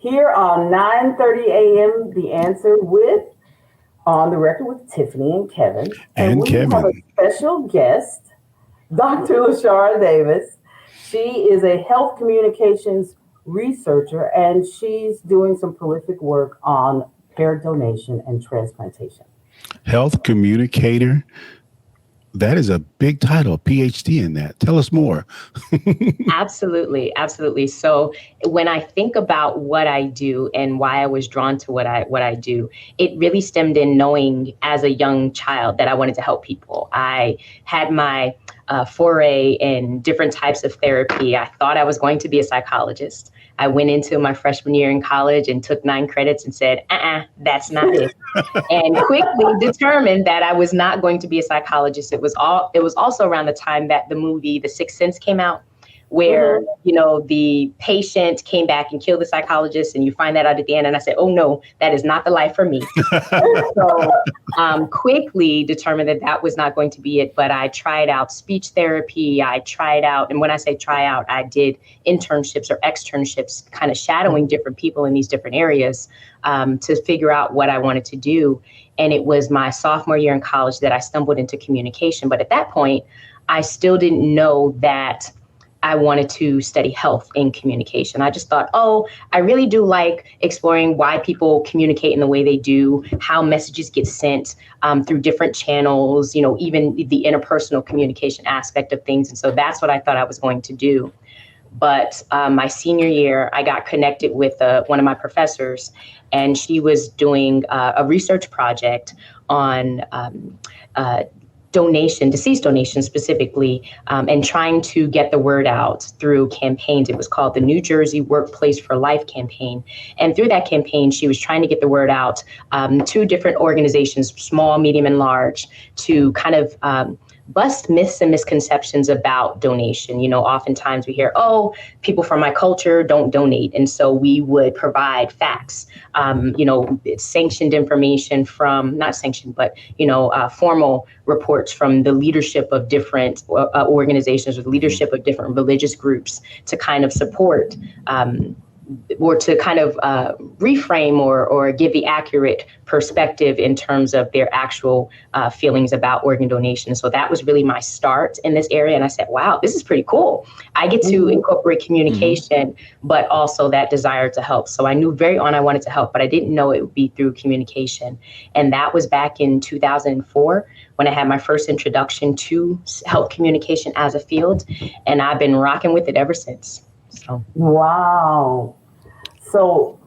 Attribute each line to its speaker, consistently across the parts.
Speaker 1: here on 9:30 a.m. The Answer with On the Record with Tiffany and Kevin. And
Speaker 2: And
Speaker 1: we have a
Speaker 2: Kevin.
Speaker 1: special guest, Dr. LaShara Davis. She is a health communications researcher and she's doing some prolific work on hair donation and transplantation.
Speaker 2: Health communicator. That is a big title, PhD in that. Tell us more.
Speaker 3: Absolutely, absolutely. So when I think about what I do and why I was drawn to what I do, it really stemmed in knowing as a young child that I wanted to help people. I had my foray in different types of therapy. I thought I was going to be a psychologist. I went into my freshman year in college and took 9 credits and said, that's not it. And quickly determined that I was not going to be a psychologist. It was also around the time that the movie The Sixth Sense came out, where, the patient came back and killed the psychologist, and you find that out at the end. And I said, oh no, that is not the life for me. So quickly determined that was not going to be it. But I tried out speech therapy. I tried out, and when I say try out, I did internships or externships, kind of shadowing different people in these different areas to figure out what I wanted to do. And it was my sophomore year in college that I stumbled into communication. But at that point, I still didn't know that I wanted to study health in communication. I just thought, I really do like exploring why people communicate in the way they do, how messages get sent through different channels, even the interpersonal communication aspect of things. And so that's what I thought I was going to do. But my senior year, I got connected with one of my professors, and she was doing a research project on deceased donation specifically, and trying to get the word out through campaigns. It was called the New Jersey Workplace for Life campaign. And through that campaign, she was trying to get the word out to different organizations, small, medium, and large, to kind of bust myths and misconceptions about donation. Oftentimes we hear, people from my culture don't donate. And so we would provide facts, sanctioned information from, not sanctioned, but, formal reports from the leadership of different organizations or the leadership of different religious groups to kind of support or to kind of reframe or give the accurate perspective in terms of their actual feelings about organ donation. So that was really my start in this area. And I said, wow, this is pretty cool. I get to incorporate communication, but also that desire to help. So I knew very on I wanted to help, but I didn't know it would be through communication. And that was back in 2004 when I had my first introduction to health communication as a field. And I've been rocking with it ever since. So.
Speaker 1: Wow. So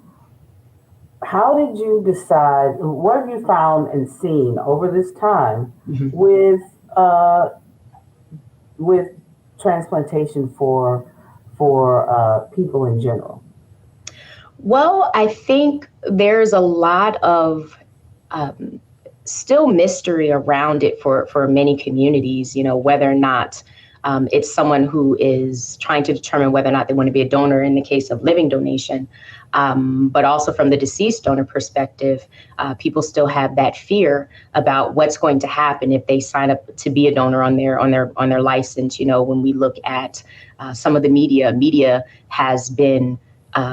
Speaker 1: how did you decide, what have you found and seen over this time with transplantation for people in general?
Speaker 3: Well, I think there's a lot of still mystery around it for many communities, whether or not it's someone who is trying to determine whether or not they want to be a donor in the case of living donation. But also from the deceased donor perspective, people still have that fear about what's going to happen if they sign up to be a donor on their license. When we look at some of the media has been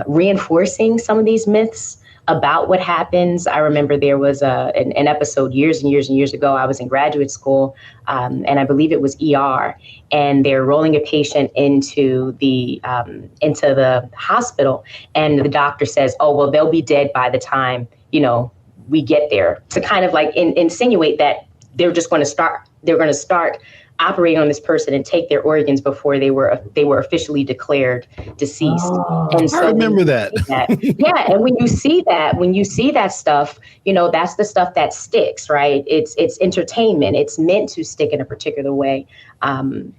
Speaker 3: reinforcing some of these myths about what happens. I remember there was an episode years and years and years ago. I was in graduate school, and I believe it was ER, and they're rolling a patient into the hospital, and the doctor says, "Oh, well, they'll be dead by the time we get there," to kind of like insinuate that they're going to start operating on this person and take their organs before they were officially declared deceased.
Speaker 1: Oh,
Speaker 3: and so
Speaker 2: I remember that.
Speaker 3: Yeah, and when you see that stuff, that's the stuff that sticks, right? It's entertainment. It's meant to stick in a particular way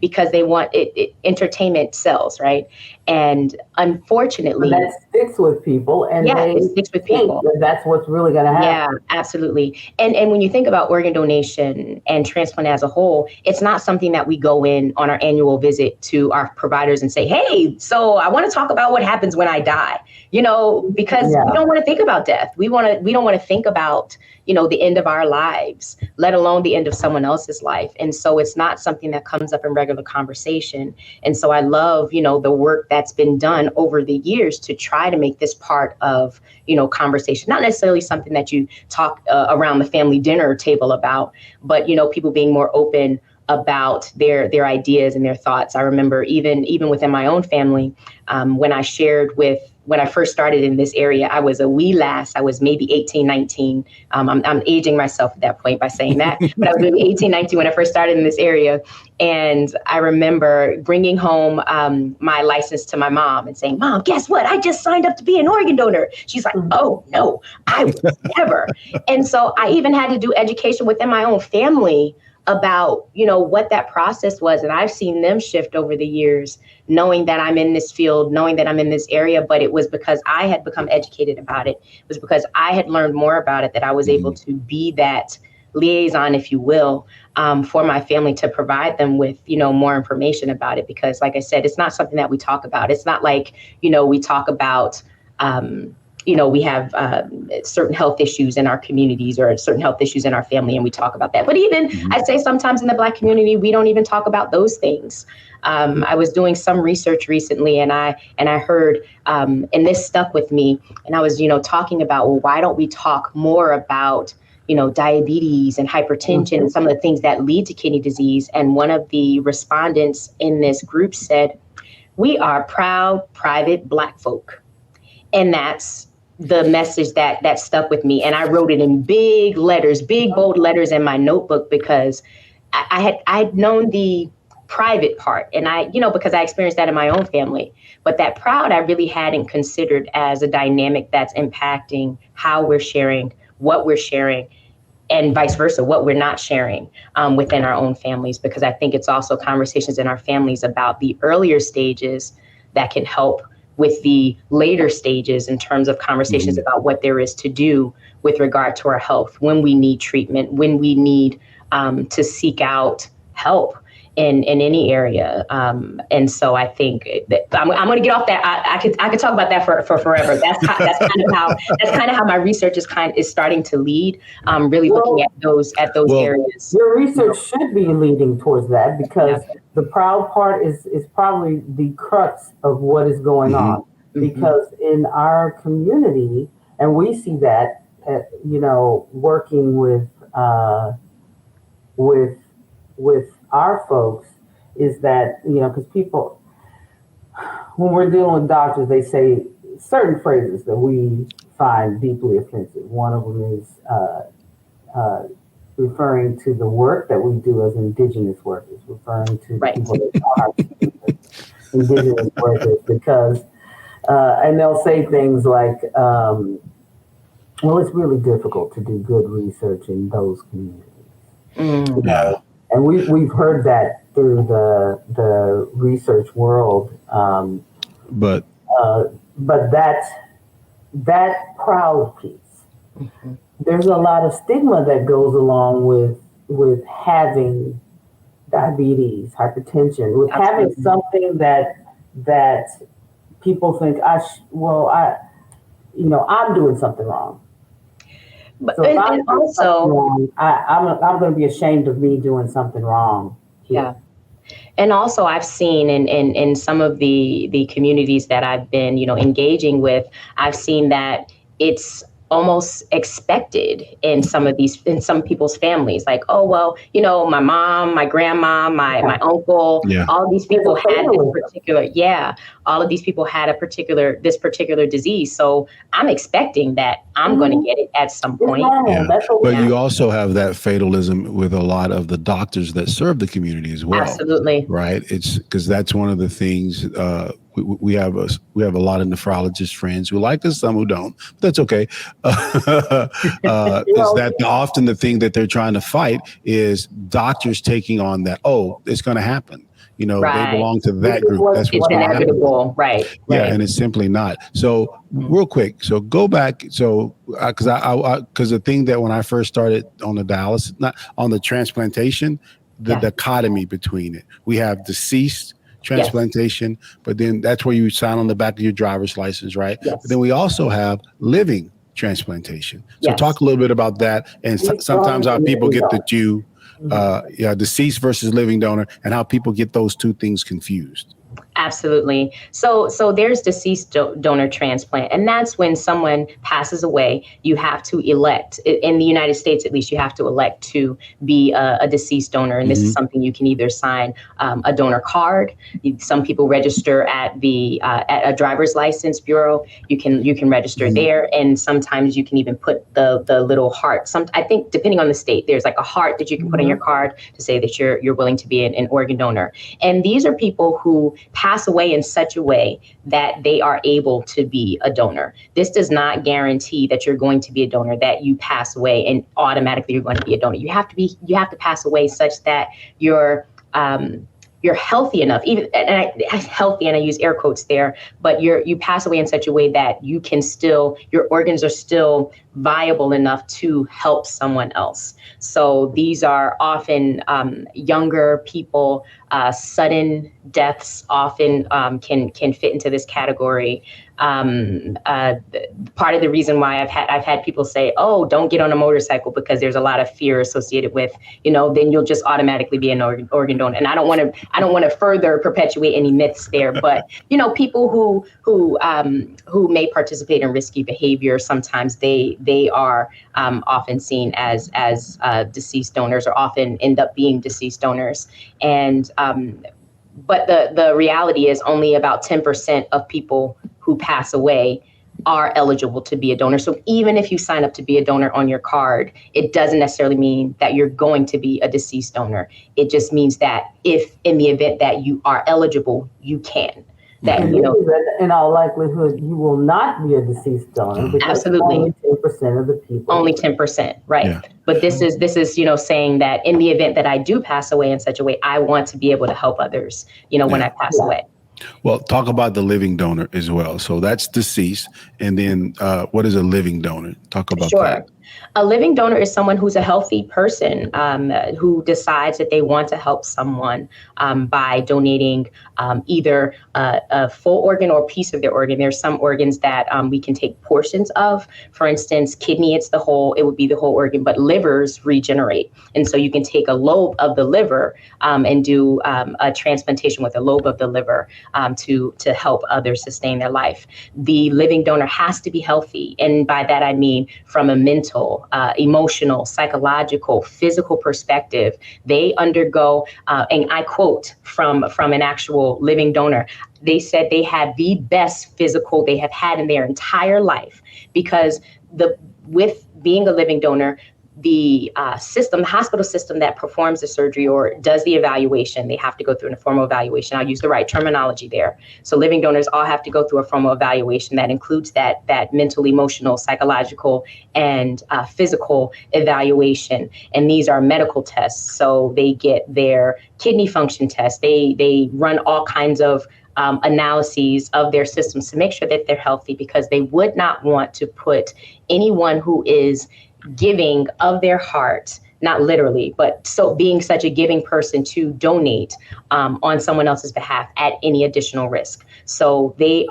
Speaker 3: because they want it. Entertainment sells, right? And unfortunately,
Speaker 1: that sticks with people, and
Speaker 3: it sticks with people.
Speaker 1: That's what's really going to happen.
Speaker 3: Yeah, absolutely. And when you think about organ donation and transplant as a whole, it's not something that we go in on our annual visit to our providers and say, "Hey, so I want to talk about what happens when I die," because we don't want to think about death. We don't want to think about the end of our lives, let alone the end of someone else's life. And so it's not something that comes up in regular conversation. And so I love, the work that's been done over the years to try try to make this part of, conversation, not necessarily something that you talk around the family dinner table about, but, people being more open about their ideas and their thoughts. I remember even within my own family, when I first started in this area, I was a wee lass. I was maybe 18, 19. I'm aging myself at that point by saying that, but I was maybe 18, 19 when I first started in this area. And I remember bringing home my license to my mom and saying, Mom, guess what? I just signed up to be an organ donor. She's like, oh, no, I would never. And so I even had to do education within my own family about, what that process was. And I've seen them shift over the years, knowing that I'm in this field, knowing that I'm in this area, but it was because I had become educated about it. It was because I had learned more about it that I was able to be that liaison, if you will, for my family, to provide them with, more information about it. Because like I said, it's not something that we talk about. It's not like, we talk about, we have certain health issues in our communities or certain health issues in our family, and we talk about that. But even I'd say sometimes in the Black community, we don't even talk about those things. I was doing some research recently, and I heard, and this stuck with me. And I was, talking about, well, why don't we talk more about, diabetes and hypertension and some of the things that lead to kidney disease? And one of the respondents in this group said, "We are proud, private Black folk." And that's the message that stuck with me. And I wrote it in big letters, big bold letters in my notebook, because I had known the private part, and because I experienced that in my own family, but that proud I really hadn't considered as a dynamic that's impacting how we're sharing, what we're sharing, and vice versa, what we're not sharing within our own families. Because I think it's also conversations in our families about the earlier stages that can help with the later stages in terms of conversations about what there is to do with regard to our health, when we need treatment, when we need to seek out help in any area. And so I think that I'm going to get off that. I could talk about that for forever. That's kind of how my research is starting to lead. Really looking at those areas.
Speaker 1: Your research should be leading towards that, because the proud part is probably the crux of what is going on. Because in our community, and we see that, working with our folks, is that, because people, when we're dealing with doctors, they say certain phrases that we find deeply offensive. One of them is referring to the work that we do as indigenous workers, referring to the people that are indigenous workers, because, and they'll say things like, well, it's really difficult to do good research in those communities.
Speaker 2: Yeah.
Speaker 1: And we've heard that through the research world. But that proud piece, there's a lot of stigma that goes along with having diabetes, hypertension, with having something that people think I'm doing something wrong.
Speaker 3: But
Speaker 1: so I'm going to be ashamed of me doing something wrong here.
Speaker 3: Yeah. And also I've seen in some of the communities that I've been, engaging with, I've seen that it's almost expected in some people's families. Like, oh, well, my mom, my grandma, my uncle, all of these people had this particular disease. So I'm expecting that I'm going to get it at some point.
Speaker 2: But you also have that fatalism with a lot of the doctors that serve the community as well.
Speaker 3: Absolutely.
Speaker 2: Right. It's because that's one of the things, we have a lot of nephrologist friends who like us, some who don't, but that's okay. Is that often the thing that they're trying to fight is doctors taking on that, it's going to happen. They belong to that group. That's what's
Speaker 3: inevitable. Right.
Speaker 2: Yeah. And it's simply not. So real quick. So go back. So, because the thing that when I first started on the dialysis, not on the transplantation, the dichotomy between it, we have deceased transplantation, but then that's where you sign on the back of your driver's license, right? Yes. But then we also have living transplantation. So talk a little bit about that. And sometimes our people get the two, deceased versus living donor, and how people get those two things confused.
Speaker 3: Absolutely. So there's deceased donor transplant, and that's when someone passes away. You have to elect, in the United States at least, you have to elect to be a deceased donor, and this is something you can either sign a donor card. Some people register at the at a driver's license bureau. You can register there, and sometimes you can even put the little heart. I think depending on the state, there's like a heart that you can put on your card to say that you're willing to be an organ donor. And these are people who pass away in such a way that they are able to be a donor. This does not guarantee that you're going to be a donor, that you pass away and automatically you're going to be a donor. You have to pass away such that you're healthy enough, healthy, and I use air quotes there, but you pass away in such a way that you can still, your organs are still viable enough to help someone else. So these are often younger people. Sudden deaths often can fit into this category. Part of the reason why I've had people say, "Oh, don't get on a motorcycle," because there's a lot of fear associated with, then you'll just automatically be an organ donor. And I don't want to further perpetuate any myths there, but people who may participate in risky behavior, sometimes they are often seen as deceased donors, or often end up being deceased donors. And but the reality is only about 10% of people who pass away are eligible to be a donor. So even if you sign up to be a donor on your card, it doesn't necessarily mean that you're going to be a deceased donor. It just means that if in the event that you are eligible, you can. That,
Speaker 1: in all likelihood, you will not be a deceased donor, because
Speaker 3: absolutely
Speaker 1: only 10% of the people.
Speaker 3: Only 10%, right? Yeah. But this is saying that in the event that I do pass away in such a way, I want to be able to help others, when I pass away.
Speaker 2: Well, talk about the living donor as well. So that's deceased, and then what is a living donor? Talk about that.
Speaker 3: A living donor is someone who's a healthy person who decides that they want to help someone by donating either a full organ or a piece of their organ. There's some organs that we can take portions of. For instance, kidney, it would be the whole organ, but livers regenerate. And so you can take a lobe of the liver and do a transplantation with a lobe of the liver to help others sustain their life. The living donor has to be healthy. And by that, I mean from a mental, emotional, psychological, physical perspective. They undergo, and I quote from an actual living donor, they said they had the best physical they have had in their entire life, because with being a living donor, the hospital system that performs the surgery or does the evaluation, they have to go through a formal evaluation. I'll use the right terminology there. So living donors all have to go through a formal evaluation that includes that mental, emotional, psychological, and physical evaluation. And these are medical tests. So they get their kidney function test. They run all kinds of analyses of their systems to make sure that they're healthy, because they would not want to put anyone who is giving of their heart, not literally, but so being such a giving person to donate on someone else's behalf at any additional risk. So they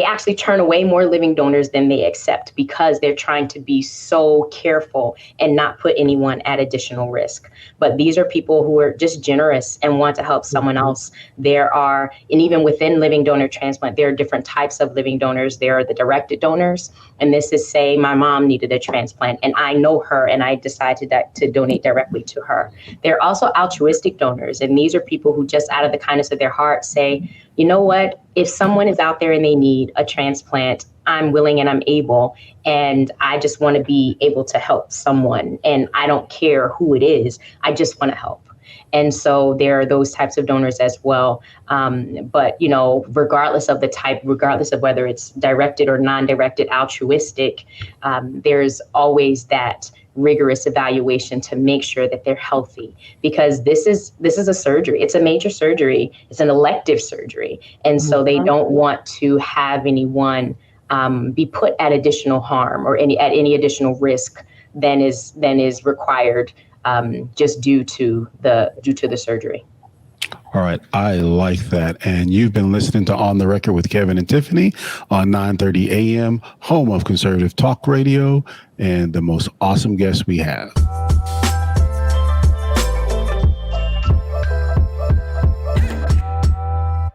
Speaker 3: actually turn away more living donors than they accept, because they're trying to be so careful and not put anyone at additional risk. But these are people who are just generous and want to help someone else. And even within living donor transplant, there are different types of living donors. There are the directed donors. And this is, say, my mom needed a transplant and I know her and I decided to donate directly to her. There are also altruistic donors. And these are people who just out of the kindness of their heart say, you know what, if someone is out there and they need a transplant, I'm willing and I'm able, and I just want to be able to help someone. And I don't care who it is. I just want to help. And so there are those types of donors as well. But, regardless of the type, regardless of whether it's directed or non-directed, altruistic, there's always that rigorous evaluation to make sure that they're healthy, because this is a surgery. It's a major surgery. It's an elective surgery. And so they don't want to have anyone be put at additional harm or at any additional risk than is required just due to the surgery.
Speaker 2: All right. I like that. And you've been listening to On the Record with Kevin and Tiffany on 9:30 a.m., home of conservative talk radio, and the most awesome guests we have.